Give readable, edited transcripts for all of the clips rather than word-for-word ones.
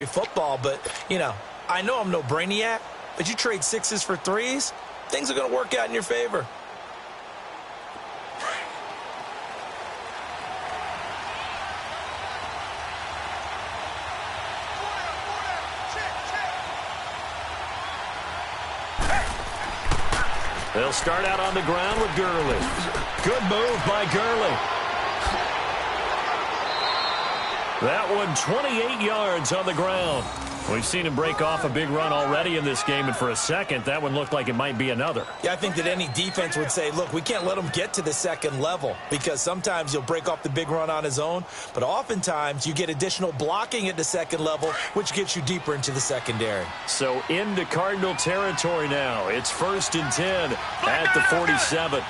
football, but, I know I'm no brainiac, but you trade sixes for threes, things are going to work out in your favor. They'll start out on the ground with Gurley. Good move by Gurley. That one 28 yards on the ground. We've seen him break off a big run already in this game, and for a second, that one looked like it might be another. Yeah, I think that any defense would say, look, we can't let him get to the second level, because sometimes he'll break off the big run on his own, but oftentimes you get additional blocking at the second level, which gets you deeper into the secondary. So into Cardinal territory now. It's 1st and 10 at the 47.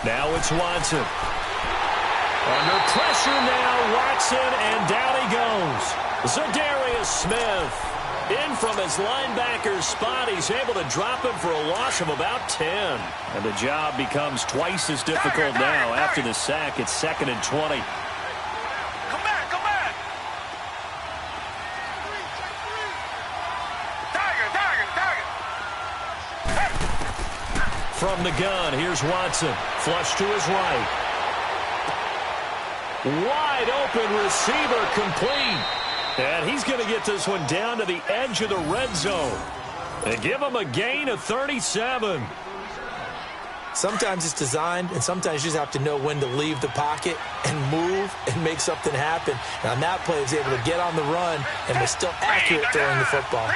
Now it's Watson. Under pressure now, Watson, and down he goes. Zadarius Smith in from his linebacker spot. He's able to drop him for a loss of about 10. And the job becomes twice as difficult now after the sack. It's 2nd and 20. Come back. From the gun, here's Watson. Flush to his right. Wide open receiver complete. And he's going to get this one down to the edge of the red zone. And give him a gain of 37. Sometimes it's designed, and sometimes you just have to know when to leave the pocket and move and make something happen. And on that play, he was able to get on the run and was still accurate throwing the football.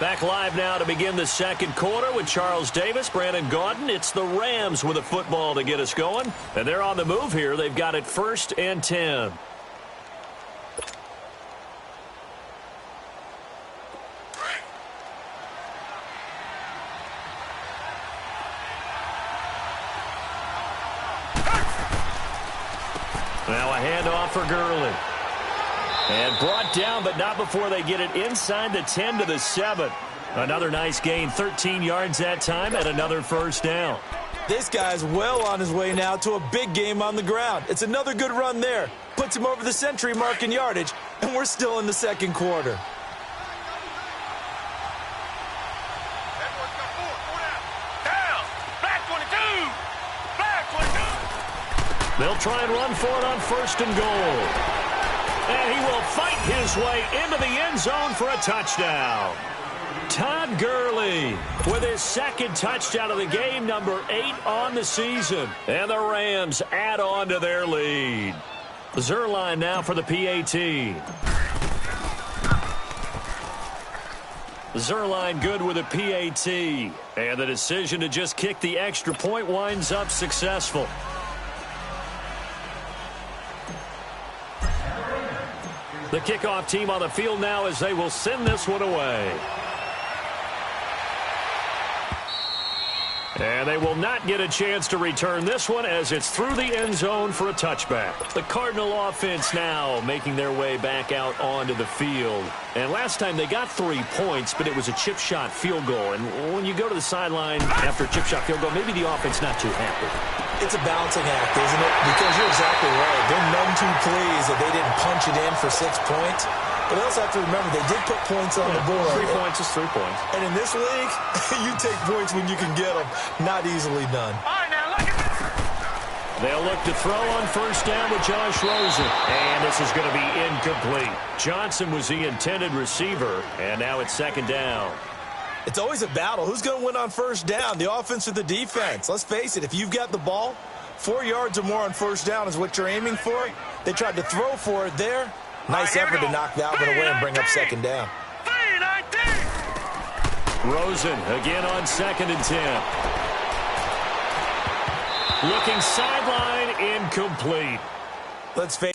Back live now to begin the second quarter with Charles Davis, Brandon Gaudin. It's the Rams with a football to get us going. And they're on the move here. They've got it 1st and 10. Now a handoff for Gurley. And brought down, but not before they get it inside the 10 to the 7. Another nice gain, 13 yards that time, and another first down. This guy's well on his way now to a big game on the ground. It's another good run there. Puts him over the century mark in yardage, and we're still in the second quarter. They'll try and run for it on 1st and goal. And he will fight his way into the end zone for a touchdown. Todd Gurley with his 2nd touchdown of the game, number 8 on the season. And the Rams add on to their lead. Zerline now for the PAT. Zerline good with a PAT. And the decision to just kick the extra point winds up successful. The kickoff team on the field now as they will send this one away. And they will not get a chance to return this one as it's through the end zone for a touchback. The Cardinal offense now making their way back out onto the field. And last time they got 3 points, but it was a chip shot field goal. And when you go to the sideline after a chip shot field goal, maybe the offense not too happy. It's a balancing act, isn't it? Because you're exactly right. They're none too pleased that they didn't punch it in for 6 points. But they also have to remember they did put points on the board. 3 points is 3 points. And in this league, you take points when you can get them. Not easily done. All right, now look at this. They'll look to throw on 1st down with Josh Rosen. And this is going to be incomplete. Johnson was the intended receiver, and now it's 2nd down. It's always a battle. Who's going to win on 1st down, the offense or the defense? Let's face it, if you've got the ball, 4 yards or more on first down is what you're aiming for. They tried to throw for it there. Nice effort to knock that one away and bring up second down. Rosen again on 2nd and 10. Looking sideline, incomplete. Let's face it,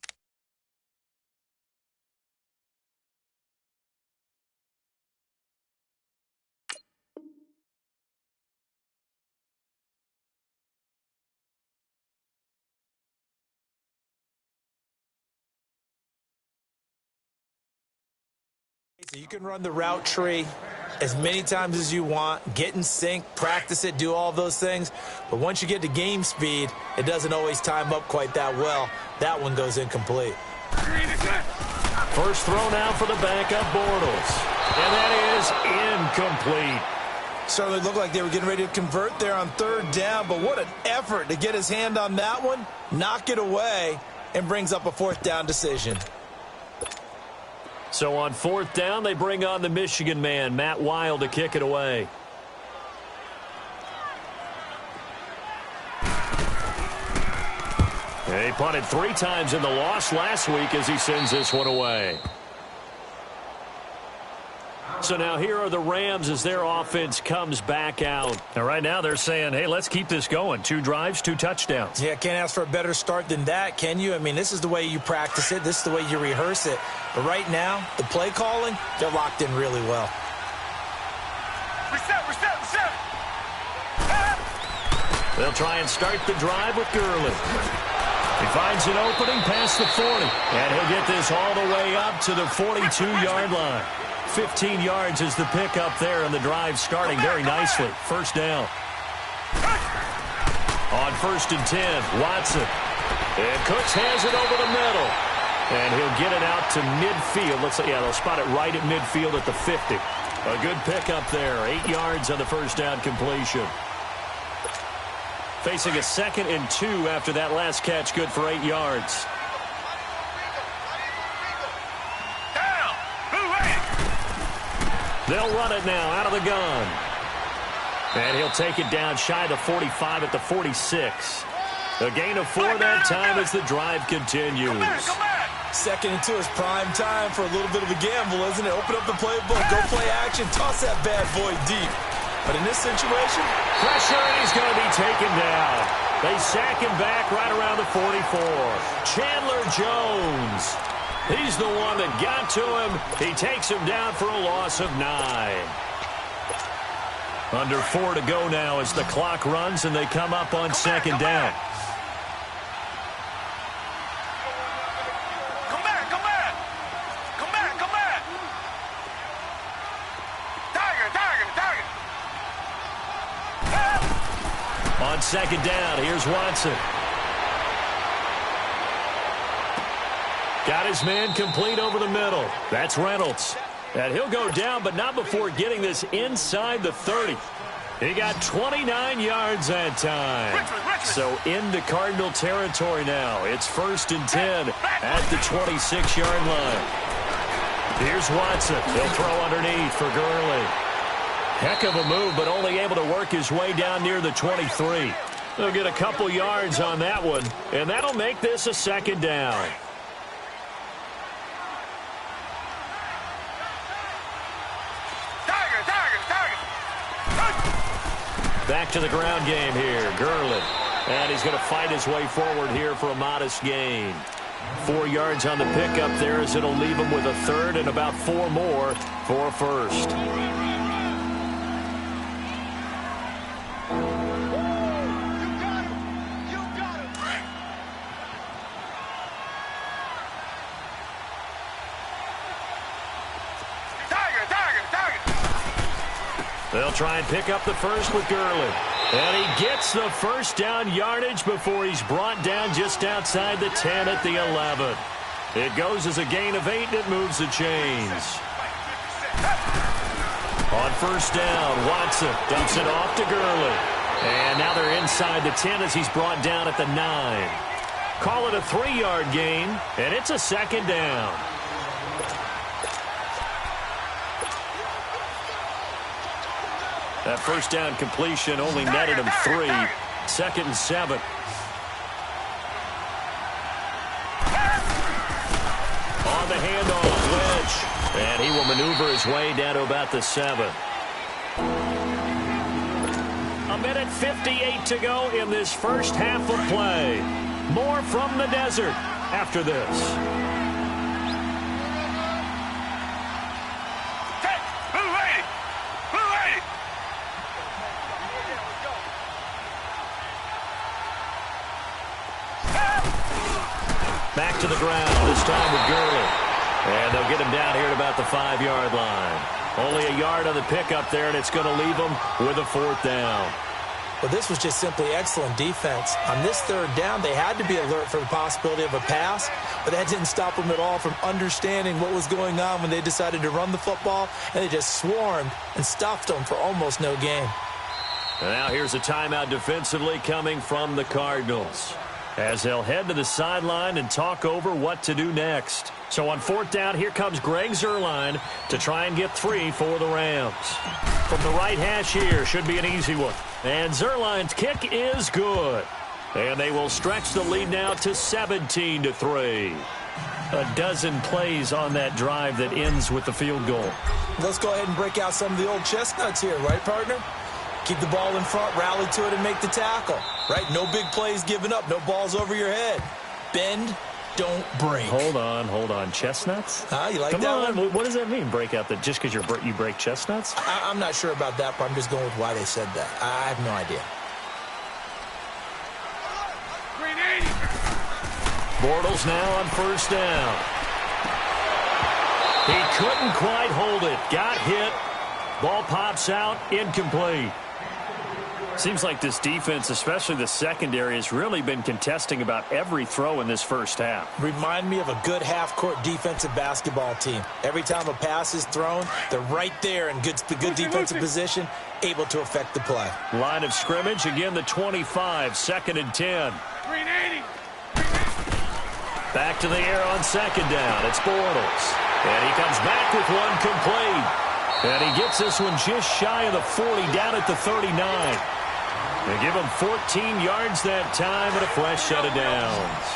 you can run the route tree as many times as you want, get in sync, practice it, do all those things. But once you get to game speed, it doesn't always time up quite that well. That one goes incomplete. First throw now for the backup Bortles. And that is incomplete. Certainly looked like they were getting ready to convert there on 3rd down, but what an effort to get his hand on that one, knock it away, and brings up a 4th down decision. So on 4th down, they bring on the Michigan man, Matt Wild, to kick it away. He punted 3 times in the loss last week as he sends this one away. So now here are the Rams as their offense comes back out. Now right now they're saying, hey, let's keep this going. 2 drives, 2 touchdowns. Yeah, can't ask for a better start than that, can you? I mean, this is the way you practice it. This is the way you rehearse it. But right now, the play calling, they're locked in really well. Reset. They'll try and start the drive with Gurley. He finds an opening past the 40. And he'll get this all the way up to the 42-yard line. 15 yards is the pickup there, and the drive starting very nicely. First down. On 1st and 10, Watson. And Cooks has it over the middle. And he'll get it out to midfield. Looks like, yeah, they'll spot it right at midfield at the 50. A good pickup there. 8 yards on the first down completion. Facing a 2nd and 2 after that last catch, good for 8 yards. They'll run it now out of the gun. And he'll take it down shy of the 45 at the 46. A gain of 4 that time as the drive continues. 2nd and 2 is prime time for a little bit of a gamble, isn't it? Open up the playbook, go play action, toss that bad boy deep. But in this situation, pressure, and he's going to be taken down. They sack him back right around the 44. Chandler Jones. He's the one that got to him. He takes him down for a loss of 9. Under 4 to go now as the clock runs and they come up on 2nd down. Come back. Tiger. On 2nd down, here's Watson. Got his man complete over the middle. That's Reynolds. And he'll go down, but not before getting this inside the 30. He got 29 yards that time. So into Cardinal territory now. It's 1st and 10 at the 26-yard line. Here's Watson. He'll throw underneath for Gurley. Heck of a move, but only able to work his way down near the 23. They'll get a couple yards on that one, and that'll make this a 2nd down. Back to the ground game here. Gurley. And he's going to fight his way forward here for a modest gain. 4 yards on the pickup there as it'll leave him with a 3rd and about 4 more for a 1st. They'll try and pick up the 1st with Gurley. And he gets the 1st down yardage before he's brought down just outside the 10 at the 11. It goes as a gain of 8, and it moves the chains. On 1st down, Watson dumps it off to Gurley. And now they're inside the 10 as he's brought down at the 9. Call it a 3-yard gain, and it's a 2nd down. That 1st down completion only netted him 3. 2nd and 7. On the handoff, Lynch. And he will maneuver his way down to about the 7. A minute 58 to go in this first half of play. More from the desert after this. Back to the ground, this time with Gurley. And they'll get him down here at about the 5-yard line. Only a yard on the pickup there, and it's going to leave them with a 4th down. Well, this was just simply excellent defense. On this 3rd down, they had to be alert for the possibility of a pass, but that didn't stop them at all from understanding what was going on when they decided to run the football, and they just swarmed and stuffed them for almost no gain. And now here's a timeout defensively coming from the Cardinals, as they'll head to the sideline and talk over what to do next. So on 4th down, here comes Greg Zuerlein to try and get 3 for the Rams. From the right hash here, should be an easy one. And Zuerlein's kick is good. And they will stretch the lead now to 17-3. A dozen plays on that drive that ends with the field goal. Let's go ahead and break out some of the old chestnuts here, right, partner? Keep the ball in front, rally to it, and make the tackle, right? No big plays given up, no balls over your head. Bend, don't break. Hold on. Chestnuts? You like Come that on. one? What does that mean, break out? Just because you break chestnuts? I'm not sure about that, but I'm just going with why they said that. I have no idea. Bortles now on 1st down. He couldn't quite hold it. Got hit. Ball pops out. Incomplete. Seems like this defense, especially the secondary, has really been contesting about every throw in this first half. Remind me of a good half-court defensive basketball team. Every time a pass is thrown, they're right there in good defensive position, able to affect the play. Line of scrimmage, again the 25, 2nd and 10. Back to the air on 2nd down. It's Bortles. And he comes back with one complete. And he gets this one just shy of the 40, down at the 39. They give him 14 yards that time and a fresh set of downs.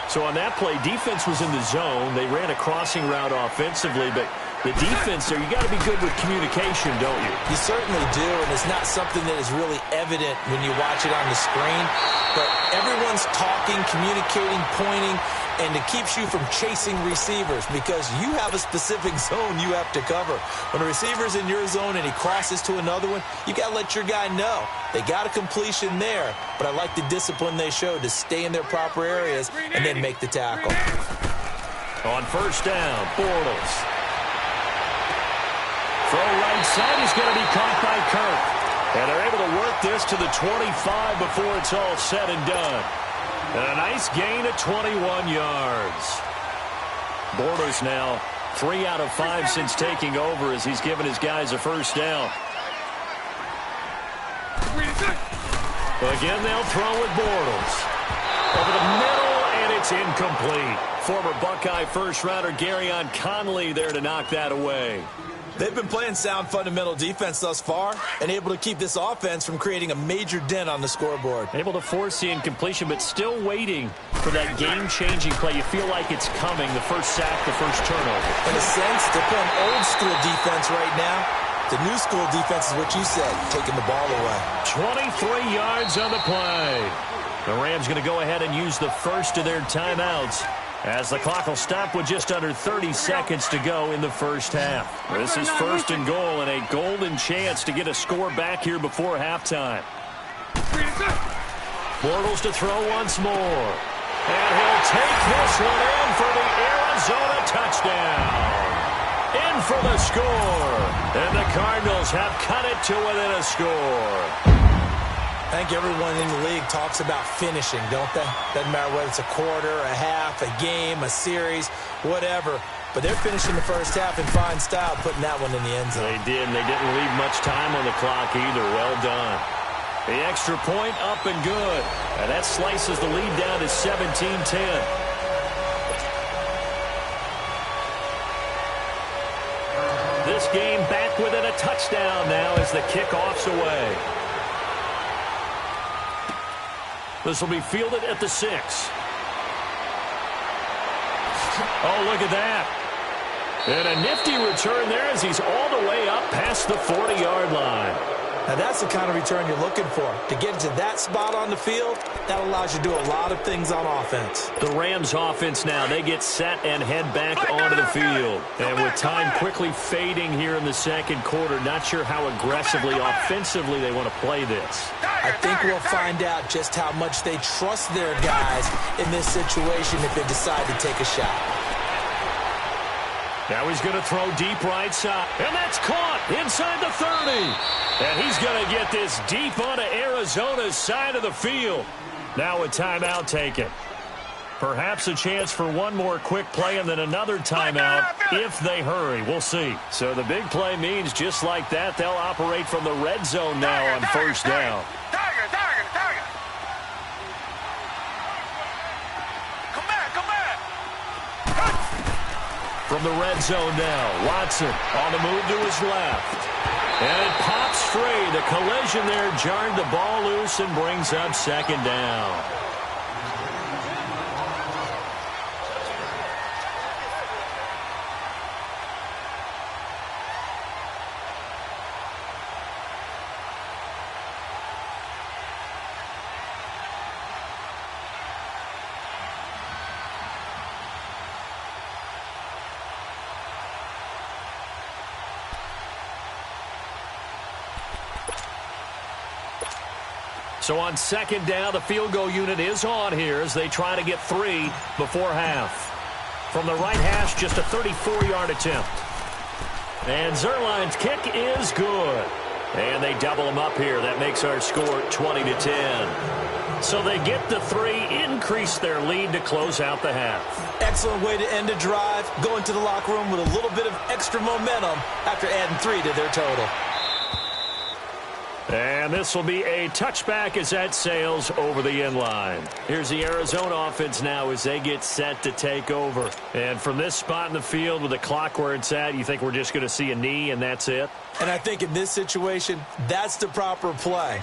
So on that play, defense was in the zone. They ran a crossing route offensively, but the defense there, you got to be good with communication, don't you? You certainly do, and it's not something that is really evident when you watch it on the screen. But everyone's talking, communicating, pointing, and it keeps you from chasing receivers because you have a specific zone you have to cover. When a receiver's in your zone and he crosses to another one, you got to let your guy know. They got a completion there, but I like the discipline they showed to stay in their proper areas and then make the tackle. On 1st down, Bortles. Throw right side, he's going to be caught by Kirk. And they're able to work this to the 25 before it's all said and done. And a nice gain of 21 yards. Bortles now 3 out of 5 since taking over as he's given his guys a 1st down. Again, they'll throw with Bortles. Over the middle, and it's incomplete. Former Buckeye first-rounder Garyon Conley there to knock that away. They've been playing sound fundamental defense thus far and able to keep this offense from creating a major dent on the scoreboard. Able to force the incompletion, but still waiting for that game-changing play. You feel like it's coming, the first sack, the first turnover. In a sense, they're playing old-school defense right now. The new school defense is what you said, taking the ball away. 23 yards on the play. The Rams going to go ahead and use the first of their timeouts, as the clock will stop with just under 30 seconds to go in the first half. This is 1st and goal and a golden chance to get a score back here before halftime. Bortles to throw once more. And he'll take this one in for the Arizona touchdown. In for the score. And the Cardinals have cut it to within a score. I think everyone in the league talks about finishing, don't they? Doesn't matter whether it's a quarter, a half, a game, a series, whatever. But they're finishing the first half in fine style, putting that one in the end zone. They did, and they didn't leave much time on the clock either. Well done. The extra point up and good. And that slices the lead down to 17-10. This game back within a touchdown now as the kickoff's away. This will be fielded at the 6. Oh, look at that. And a nifty return there as he's all the way up past the 40-yard line. Now, that's the kind of return you're looking for. To get to that spot on the field, that allows you to do a lot of things on offense. The Rams offense now, they get set and head back onto the field. And with time quickly fading here in the second quarter, not sure how aggressively, offensively they want to play this. I think we'll find out just how much they trust their guys in this situation if they decide to take a shot. Now he's going to throw deep right side. And that's caught inside the 30. And he's going to get this deep onto Arizona's side of the field. Now a timeout taken. Perhaps a chance for one more quick play and then another timeout if they hurry. We'll see. So the big play means just like that, they'll operate from the red zone now on first down. From the red zone now, Watson on the move to his left. And it pops free. The collision there jarred the ball loose and brings up second down. So on second down, the field goal unit is on here as they try to get 3 before half. From the right hash, just a 34-yard attempt. And Zerline's kick is good. And they double them up here. That makes our score 20-10. So they get the 3, increase their lead to close out the half. Excellent way to end a drive. Go into the locker room with a little bit of extra momentum after adding 3 to their total. And this will be a touchback as that sails over the end line. Here's the Arizona offense now as they get set to take over. And from this spot in the field with the clock where it's at, you think we're just going to see a knee and that's it? And I think in this situation, that's the proper play.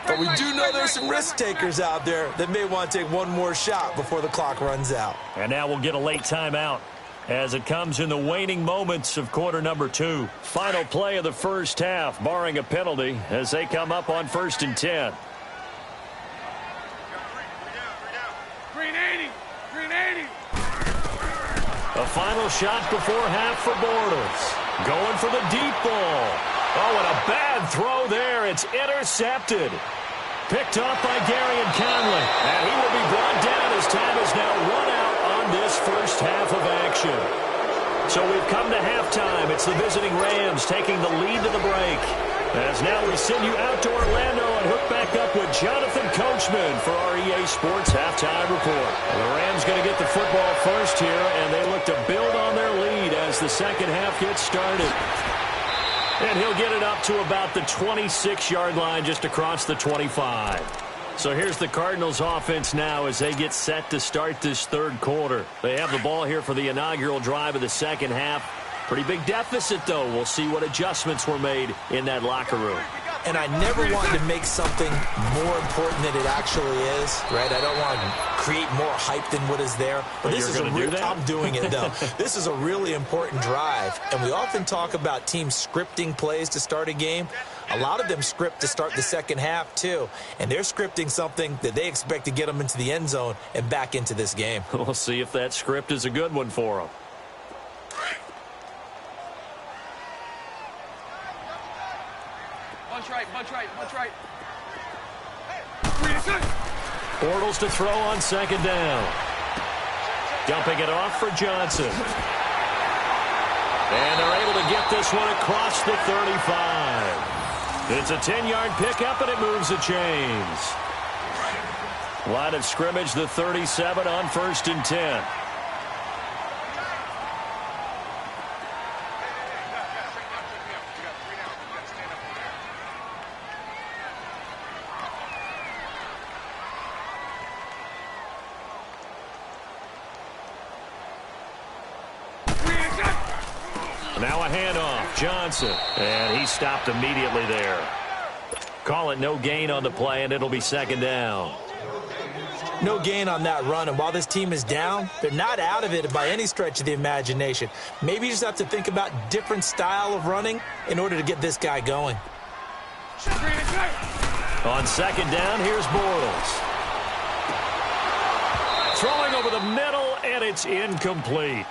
But we do know there's some risk takers out there that may want to take one more shot before the clock runs out. And now we'll get a late timeout as it comes in the waning moments of quarter number 2. Final play of the first half, barring a penalty, as they come up on 1st and 10. Green 80. A final shot before half for Bortles. Going for the deep ball. Oh, and a bad throw there. It's intercepted. Picked off by Gary and Conley. And he will be brought down as time is now run out on this first half of action. So we've come to halftime. It's the visiting Rams taking the lead to the break. As now we send you out to Orlando and hook back up with Jonathan Coachman for our EA Sports Halftime Report. The Rams going to get the football first here, and they look to build on their lead as the second half gets started. And he'll get it up to about the 26-yard line just across the 25. So here's the Cardinals offense now as they get set to start this third quarter. They have the ball here for the inaugural drive of the second half. Pretty big deficit, though. We'll see what adjustments were made in that locker room. And I never wanted to make something more important than it actually is, right? I don't want to create more hype than what is there. But this is I'm doing it, though. This is a really important drive. And we often talk about teams scripting plays to start a game. A lot of them script to start the second half, too. And they're scripting something that they expect to get them into the end zone and back into this game. We'll see if that script is a good one for them. Bunch right. Bortles to throw on second down. Dumping it off for Johnson. And they're able to get this one across the 35. It's a 10-yard pickup, and it moves the chains. Line of scrimmage, the 37 on 1st and 10. Now a handoff, Johnson, and he stopped immediately there. Call it no gain on the play, and it'll be second down. No gain on that run, and while this team is down, they're not out of it by any stretch of the imagination. Maybe you just have to think about different style of running in order to get this guy going. On second down, here's Bortles. Throwing over the middle, and it's incomplete.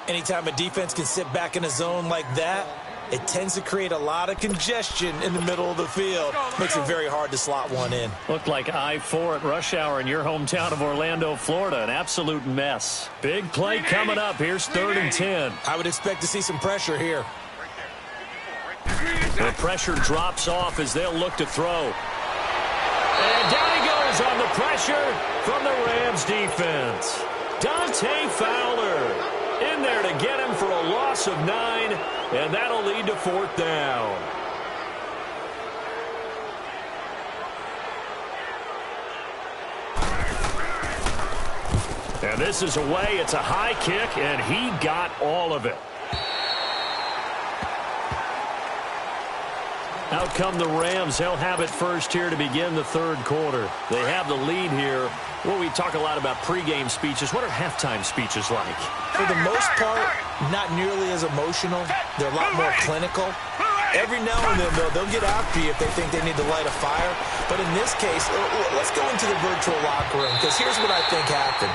Anytime a defense can sit back in a zone like that, it tends to create a lot of congestion in the middle of the field. Makes it very hard to slot one in. Looked like I-4 at rush hour in your hometown of Orlando, Florida. An absolute mess. Big play coming up. Here's 3rd and 10. I would expect to see some pressure here. The pressure drops off as they'll look to throw. And down he goes on the pressure from the Rams defense. Dante Fowler in there to get him for a loss of 9, and that'll lead to 4th down. And this is away. It's a high kick, and he got all of it. Out come the Rams. They'll have it first here to begin the 3rd quarter. They have the lead here. Well, we talk a lot about pregame speeches. What are halftime speeches like? For the most part, not nearly as emotional. They're a lot more clinical. Every now and then, though, they'll get after you if they think they need to light a fire. But in this case, let's go into the virtual locker room, because here's what I think happened.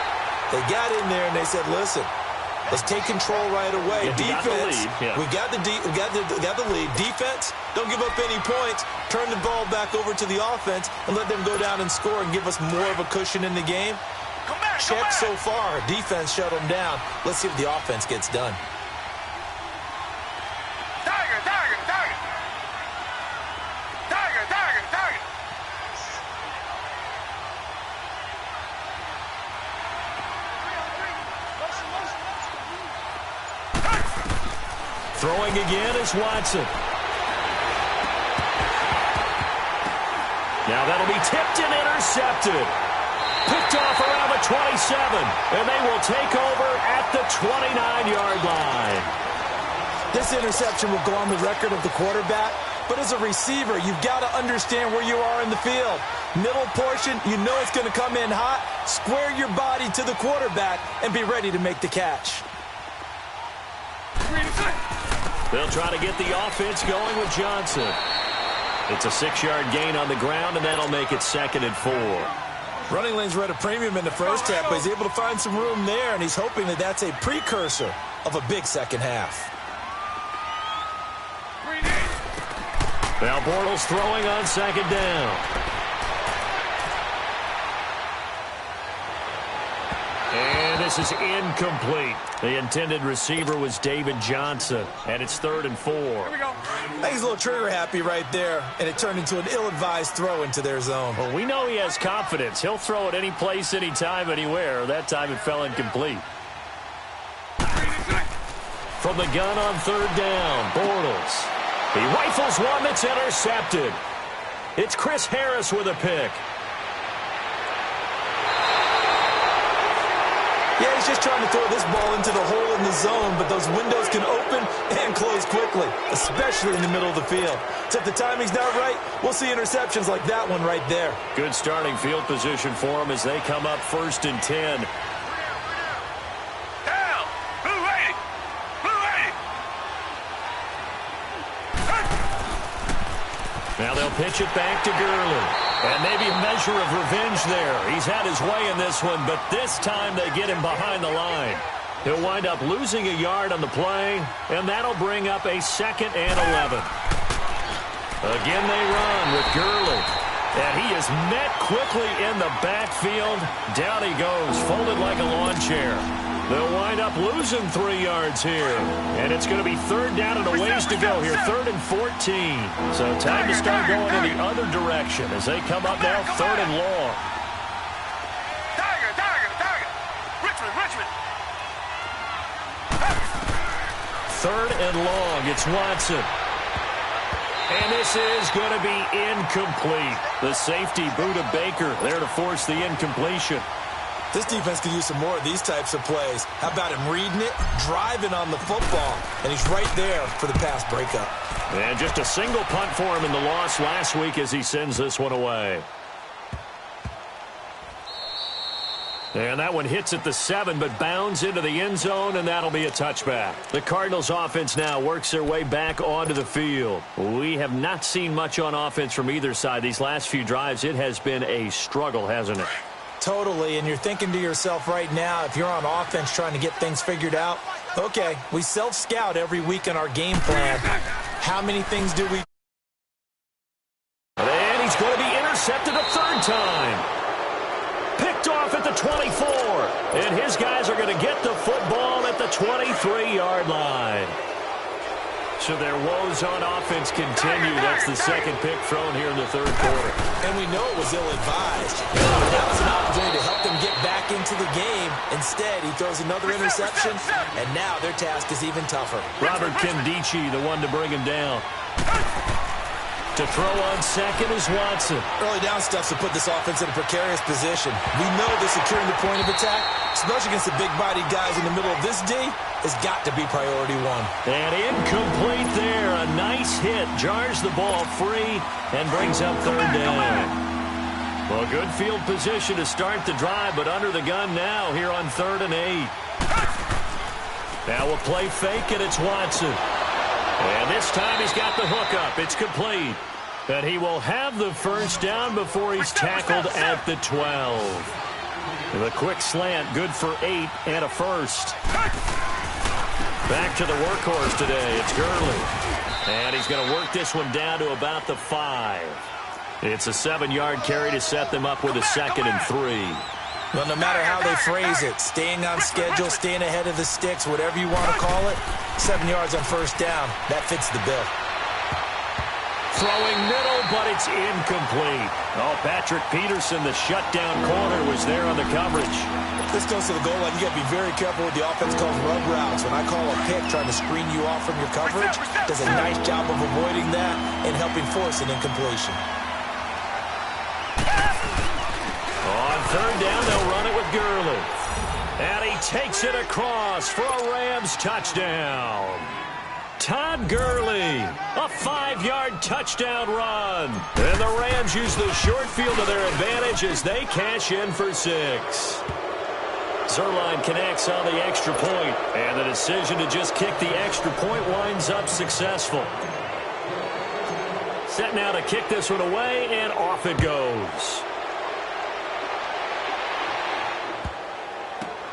They got in there and they said, listen, let's take control right away. Defense, we got the lead. Defense, don't give up any points. Turn the ball back over to the offense and let them go down and score and give us more of a cushion in the game. Check so far. Defense shut them down. Let's see if the offense gets done. Throwing again is Watson. Now that'll be tipped and intercepted. Picked off around the 27, and they will take over at the 29-yard line. This interception will go on the record of the quarterback, but as a receiver, you've got to understand where you are in the field. Middle portion, you know it's going to come in hot. Square your body to the quarterback and be ready to make the catch. They'll try to get the offense going with Johnson. It's a 6-yard gain on the ground, and that'll make it 2nd and 4. Running lanes were at a premium in the first half, but he's able to find some room there, and he's hoping that that's a precursor of a big second half. Now Bortles throwing on 2nd down. And this is incomplete. The intended receiver was David Johnson, and it's 3rd and 4. Here we go. I think he's a little trigger happy right there, and it turned into an ill-advised throw into their zone. Well, we know he has confidence. He'll throw it any place, anytime, anywhere. That time it fell incomplete. From the gun on 3rd down, Bortles. He rifles one that's intercepted. It's Chris Harris with a pick. Yeah, he's just trying to throw this ball into the hole in the zone, but those windows can open and close quickly, especially in the middle of the field. So if the timing's not right, we'll see interceptions like that one right there. Good starting field position for them as they come up 1st and 10. Down. Blue 80. Blue 80. Now they'll pitch it back to Gurley. And maybe a measure of revenge there. He's had his way in this one, but this time they get him behind the line. He'll wind up losing a yard on the play, and that'll bring up a 2nd and 11. Again they run with Gurley. And he is met quickly in the backfield. Down he goes, folded like a lawn chair. They'll wind up losing 3 yards here. And it's going to be 3rd down and a ways to go here. 3rd and 14. So time to start going in the other direction as they come up now 3rd and long. Tiger. Richmond. 3rd and long. It's Watson. And this is going to be incomplete. The safety, Buda Baker, there to force the incompletion. This defense could use some more of these types of plays. How about him reading it, driving on the football, and he's right there for the pass breakup. And just a single punt for him in the loss last week as he sends this one away. And that one hits at the 7, but bounds into the end zone, and that'll be a touchback. The Cardinals offense now works their way back onto the field. We have not seen much on offense from either side. These last few drives, it has been a struggle, hasn't it? Totally, and you're thinking to yourself right now, if you're on offense trying to get things figured out, okay, we self-scout every week in our game plan. How many things do we... And he's going to be intercepted a third time. Picked off at the 24. And his guys are going to get the football at the 23-yard line. So their woes on offense continue. That's the second pick thrown here in the third quarter. And we know it was ill-advised. That was an opportunity to help them get back into the game. Instead, he throws another interception, and now their task is even tougher. Robert Kendici, the one to bring him down. To throw on second is Watson. Early down stuff to put this offense in a precarious position. We know they're securing the point of attack, especially against the big-bodied guys in the middle of this D, has got to be priority one. And incomplete there. A nice hit. Jars the ball free and brings up third down. Well, good field position to start the drive, but under the gun now here on 3rd and 8. Now we'll play fake, and it's Watson. And this time he's got the hook up. It's complete. And he will have the first down before he's tackled at the 12. The quick slant, good for 8 and a first. Back to the workhorse today. It's Gurley. And he's going to work this one down to about the 5. It's a 7-yard carry to set them up with a 2nd and 3. Well, no matter how they phrase it, staying on schedule, staying ahead of the sticks, whatever you want to call it, 7 yards on first down, that fits the bill. Throwing middle, but it's incomplete. Oh, Patrick Peterson, the shutdown corner, was there on the coverage. This goes to the goal line. You got to be very careful with the offense calls rub routes. When I call a pick trying to screen you off from your coverage, does a nice job of avoiding that and helping force an incompletion. On third down, they'll run it with Gurley. And he takes it across for a Rams touchdown. Todd Gurley, a 5-yard touchdown run. And the Rams use the short field to their advantage as they cash in for 6. Zerline connects on the extra point, and the decision to just kick the extra point winds up successful. Set now to kick this one away, and off it goes.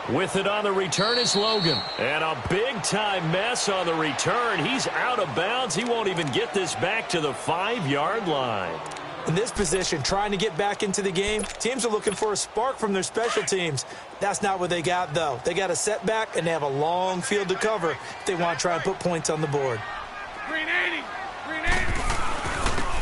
With it on the return is Logan. And a big-time mess on the return. He's out of bounds. He won't even get this back to the 5-yard line. In this position, trying to get back into the game, teams are looking for a spark from their special teams. That's not what they got, though. They got a setback, and they have a long field to cover if they want to try and put points on the board. Green 80! Green 80!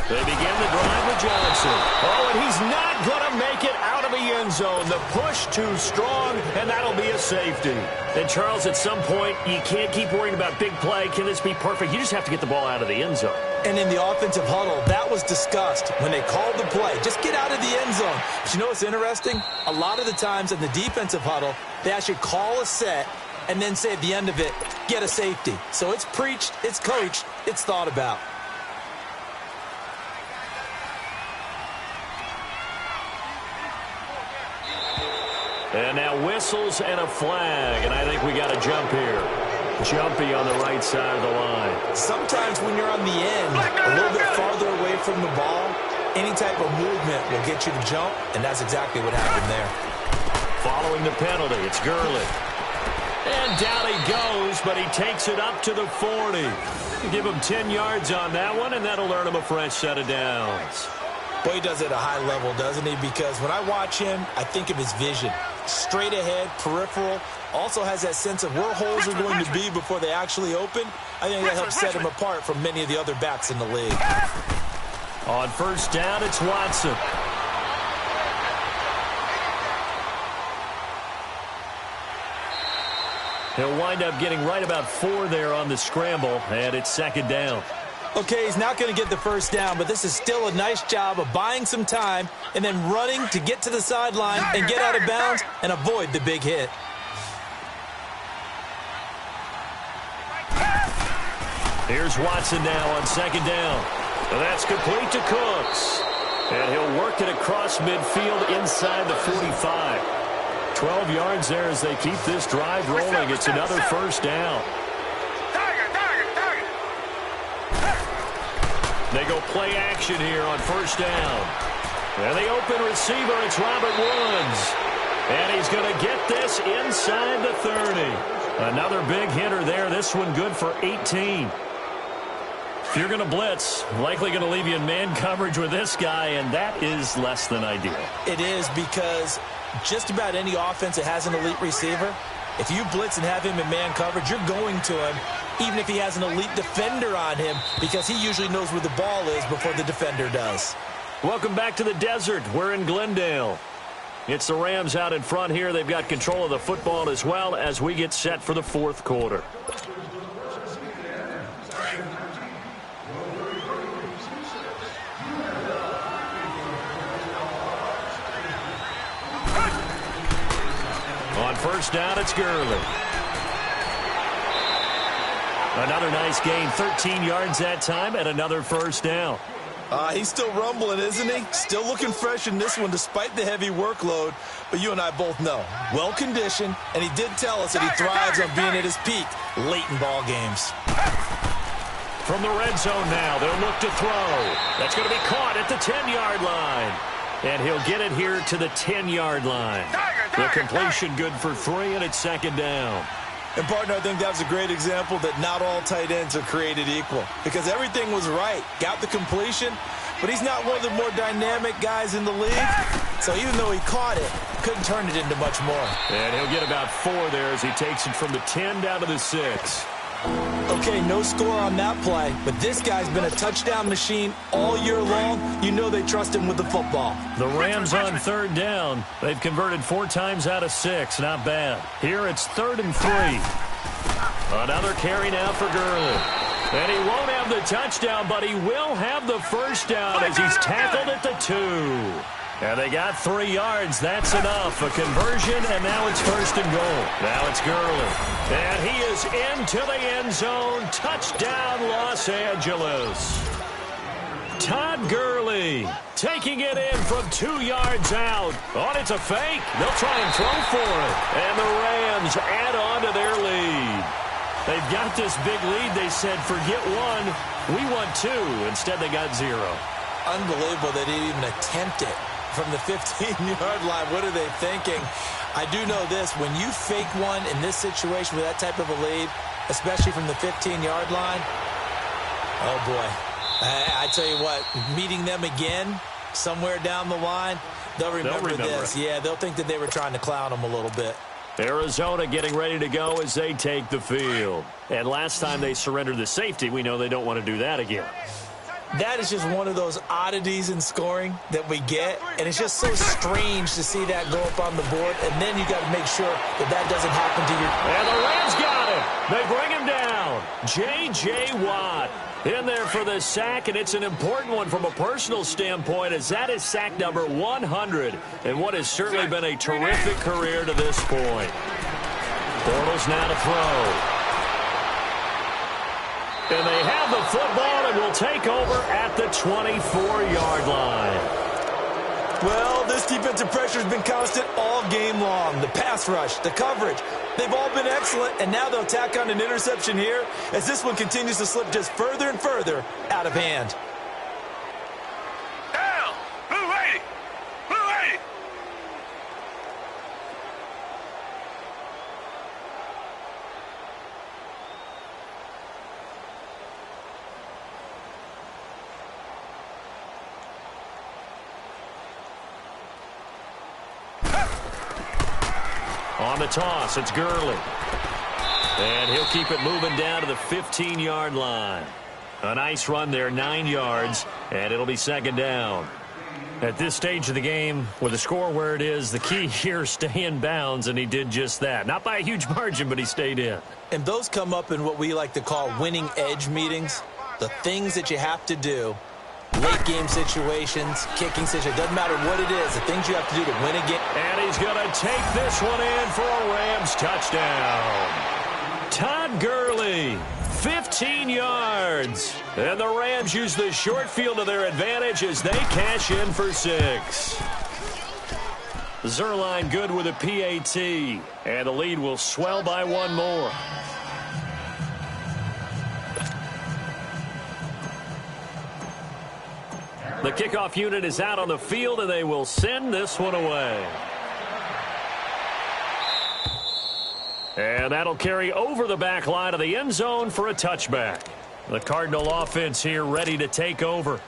They begin the drive with Johnson. Oh, and he's not going to make it out of the end zone. The push too strong, and that'll be a safety. And, Charles, at some point, you can't keep worrying about big play. Can this be perfect? You just have to get the ball out of the end zone. And in the offensive huddle, that was discussed when they called the play. Just get out of the end zone. But you know what's interesting? A lot of the times in the defensive huddle, they actually call a set and then say at the end of it, get a safety. So it's preached, it's coached, it's thought about. And now whistles and a flag, and I think we got a jump here. Jumpy on the right side of the line. Sometimes when you're on the end, a little bit farther away from the ball, any type of movement will get you to jump, and that's exactly what happened there. Following the penalty, it's Gurley. And down he goes, but he takes it up to the 40. Give him 10 yards on that one, and that'll earn him a fresh set of downs. Boy, he does it at a high level, doesn't he? Because when I watch him, I think of his vision. Straight ahead, peripheral, also has that sense of where holes are going to be before they actually open. I think that helps set him apart from many of the other backs in the league. On first down, it's Watson. He'll wind up getting right about 4 there on the scramble, and it's second down. Okay, he's not going to get the first down, but this is still a nice job of buying some time and then running to get to the sideline and get out of bounds and avoid the big hit. Here's Watson now on second down. And that's complete to Cooks. And he'll work it across midfield inside the 45. 12 yards there as they keep this drive rolling. It's another first down. They go play action here on first down. And the open receiver, it's Robert Woods. And he's going to get this inside the 30. Another big hitter there. This one good for 18. If you're going to blitz, likely going to leave you in man coverage with this guy, and that is less than ideal. It is, because just about any offense that has an elite receiver, if you blitz and have him in man coverage, you're going to him, even if he has an elite defender on him, because he usually knows where the ball is before the defender does. Welcome back to the desert. We're in Glendale. It's the Rams out in front here. They've got control of the football as well as we get set for the fourth quarter. On first down, it's Gurley. Another nice gain, 13 yards that time, and another first down. He's still rumbling, isn't he? Still looking fresh in this one despite the heavy workload. But you and I both know, well-conditioned, and he did tell us that he thrives on being at his peak late in ball games. From the red zone now, they'll look to throw. That's going to be caught at the 10-yard line. And he'll get it here to the 10-yard line. The completion good for 3, and it's second down. And, partner, I think that was a great example that not all tight ends are created equal, because everything was right. Got the completion, but he's not one of the more dynamic guys in the league. So even though he caught it, couldn't turn it into much more. And he'll get about 4 there as he takes it from the 10 down to the 6. Okay, no score on that play, but this guy's been a touchdown machine all year long. You know they trust him with the football. The Rams on third down. They've converted 4 times out of 6. Not bad. Here it's 3rd and 3. Another carry now for Gurley. And he won't have the touchdown, but he will have the first down as he's tackled at the 2. And they got 3 yards. That's enough. A conversion, and now it's 1st and goal. Now it's Gurley. And he is into the end zone. Touchdown, Los Angeles. Todd Gurley taking it in from 2 yards out. Oh, it's a fake. They'll try and throw for it. And the Rams add on to their lead. They've got this big lead. They said, forget 1. We want 2. Instead, they got 0. Unbelievable they didn't even attempt it. From the 15-yard line, what are they thinking? I do know this. When you fake one in this situation with that type of a lead, especially from the 15-yard line, oh, boy. I tell you what, meeting them again somewhere down the line, they'll remember this. Yeah, they'll think that they were trying to clown them a little bit. Arizona getting ready to go as they take the field. And last time they surrendered the safety, we know they don't want to do that again. That is just one of those oddities in scoring that we get, and it's just so strange to see that go up on the board, and then you got to make sure that that doesn't happen to your... And the Rams got him. They bring him down. J.J. Watt in there for the sack, and it's an important one from a personal standpoint, as that is sack number 100, and what has certainly been a terrific career to this point. Bortles now to throw. And they have the football and will take over at the 24-yard line. Well, this defensive pressure has been constant all game long. The pass rush, the coverage, they've all been excellent, and now they'll tack on an interception here as this one continues to slip just further and further out of hand. Down! Blue 80! Blue 80! On the toss, it's Gurley. And he'll keep it moving down to the 15-yard line. A nice run there, 9 yards, and it'll be second down. At this stage of the game, with the score where it is, the key here, stay in bounds, and he did just that. Not by a huge margin, but he stayed in. And those come up in what we like to call winning edge meetings. The things that you have to do, late game situations, kicking situations, doesn't matter what it is, the things you have to do to win a game. And he's going to take this one in for a Rams touchdown. Todd Gurley, 15 yards. And the Rams use the short field to their advantage as they cash in for 6. Zerline good with a PAT. And the lead will swell by one more. The kickoff unit is out on the field, and they will send this one away. And that'll carry over the back line of the end zone for a touchback. The Cardinal offense here ready to take over.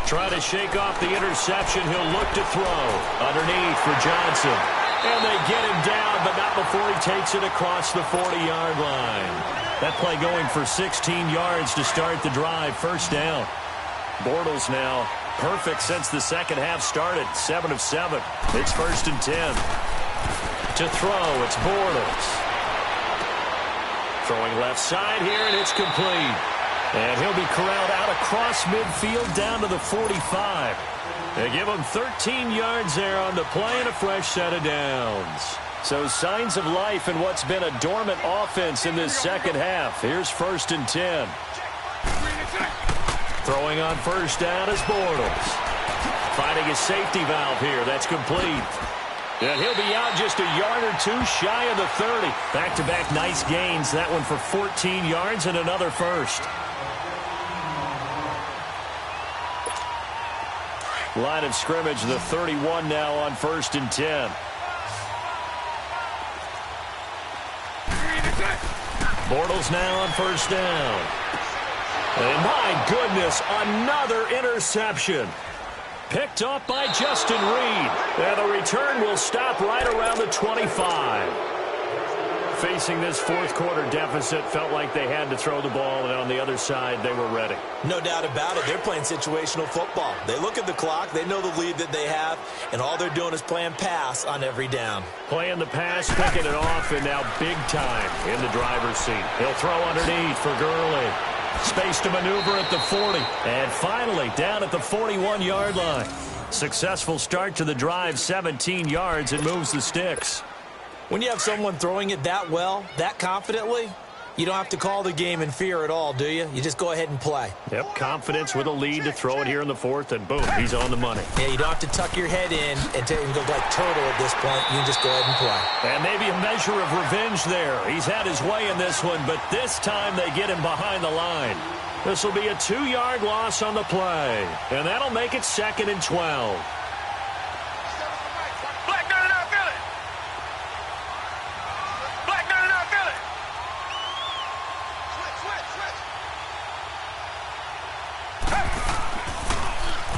Try to shake off the interception. He'll look to throw. Underneath for Johnson. And they get him down, but not before he takes it across the 40-yard line. That play going for 16 yards to start the drive. First down. Bortles now perfect since the second half started. 7 of 7. It's 1st and 10. To throw, it's Bortles. Throwing left side here, and it's complete. And he'll be corralled out across midfield down to the 45. They give him 13 yards there on the play and a fresh set of downs. So signs of life in what's been a dormant offense in this second half. Here's 1st and 10. Throwing on first down is Bortles. Finding his safety valve here. That's complete. And he'll be out just a yard or two shy of the 30. Back-to-back nice gains. That one for 14 yards and another first. Line of scrimmage, the 31 now on 1st and 10. Bortles now on first down. And my goodness, another interception. Picked off by Justin Reed. And the return will stop right around the 25. Facing this fourth quarter deficit, felt like they had to throw the ball, and on the other side, they were ready. No doubt about it. They're playing situational football. They look at the clock, they know the lead that they have, and all they're doing is playing pass on every down. Playing the pass, picking it off, and now big time in the driver's seat. He'll throw underneath for Gurley. Space to maneuver at the 40. And finally, down at the 41-yard line. Successful start to the drive, 17 yards, and moves the sticks. When you have someone throwing it that well, that confidently, you don't have to call the game in fear at all, do you? You just go ahead and play. Yep, confidence with a lead to throw it here in the fourth, and boom, he's on the money. Yeah, you don't have to tuck your head in and go like turtle at this point. You can just go ahead and play. And maybe a measure of revenge there. He's had his way in this one, but this time they get him behind the line. This will be a 2-yard loss on the play, and that'll make it 2nd and 12.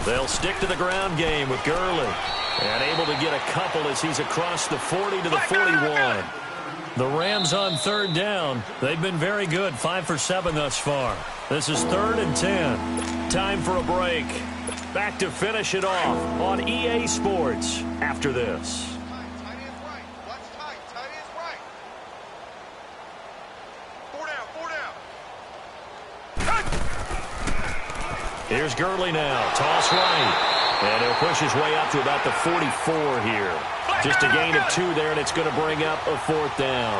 They'll stick to the ground game with Gurley. And able to get a couple as he's across the 40 to the 41. The Rams on 3rd down. They've been very good, 5 for 7 thus far. This is 3rd and 10. Time for a break. Back to finish it off on EA Sports after this. Here's Gurley now. Toss right. And he'll push his way up to about the 44 here. Just a gain of 2 there, and it's going to bring up a 4th down.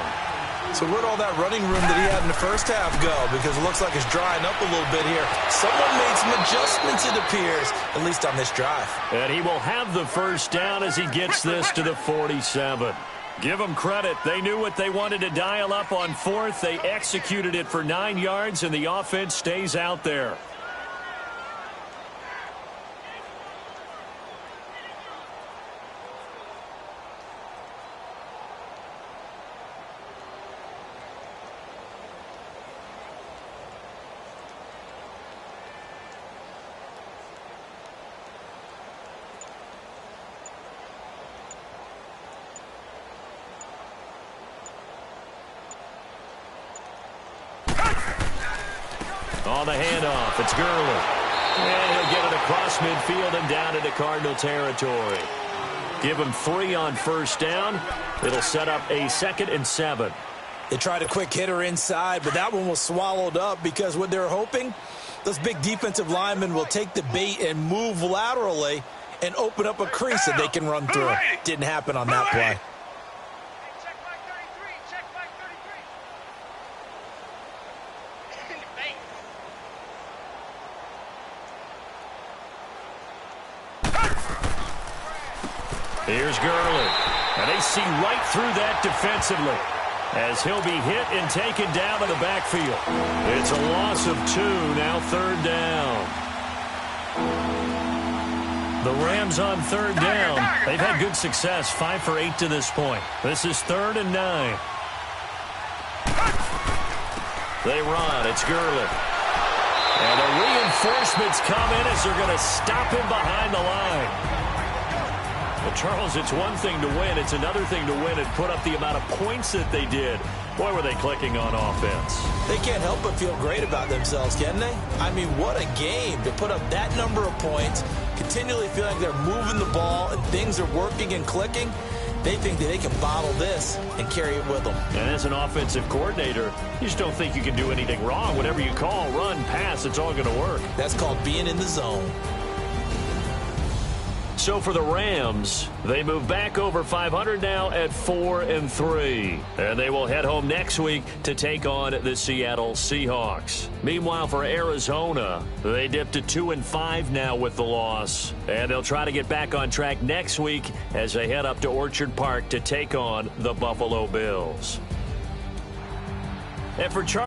So where'd all that running room that he had in the first half go? Because it looks like it's drying up a little bit here. Someone made some adjustments, it appears, at least on this drive. And he will have the first down as he gets this to the 47. Give them credit. They knew what they wanted to dial up on 4th. They executed it for 9 yards, and the offense stays out there. On the handoff, it's Gurley. And he'll get it across midfield and down into Cardinal territory. Give him 3 on first down. It'll set up a 2nd and 7. They tried a quick hitter inside, but that one was swallowed up because what they're hoping, those big defensive linemen will take the bait and move laterally and open up a crease that they can run through. Didn't happen on that play. Here's Gurley. And they see right through that defensively as he'll be hit and taken down in the backfield. It's a loss of 2, now 3rd down. The Rams on 3rd down. They've had good success, 5 for 8 to this point. This is 3rd and 9. They run. It's Gurley. And the reinforcements come in as they're going to stop him behind the line. Well, Charles, it's one thing to win. It's another thing to win and put up the amount of points that they did. Boy, were they clicking on offense. They can't help but feel great about themselves, can they? I mean, what a game to put up that number of points, continually feel like they're moving the ball and things are working and clicking. They think that they can bottle this and carry it with them. And as an offensive coordinator, you just don't think you can do anything wrong. Whatever you call, run, pass, it's all going to work. That's called being in the zone. So for the Rams, they move back over 500 now at 4-3. And they will head home next week to take on the Seattle Seahawks. Meanwhile, for Arizona, they dipped to 2-5 now with the loss. And they'll try to get back on track next week as they head up to Orchard Park to take on the Buffalo Bills. And for Charles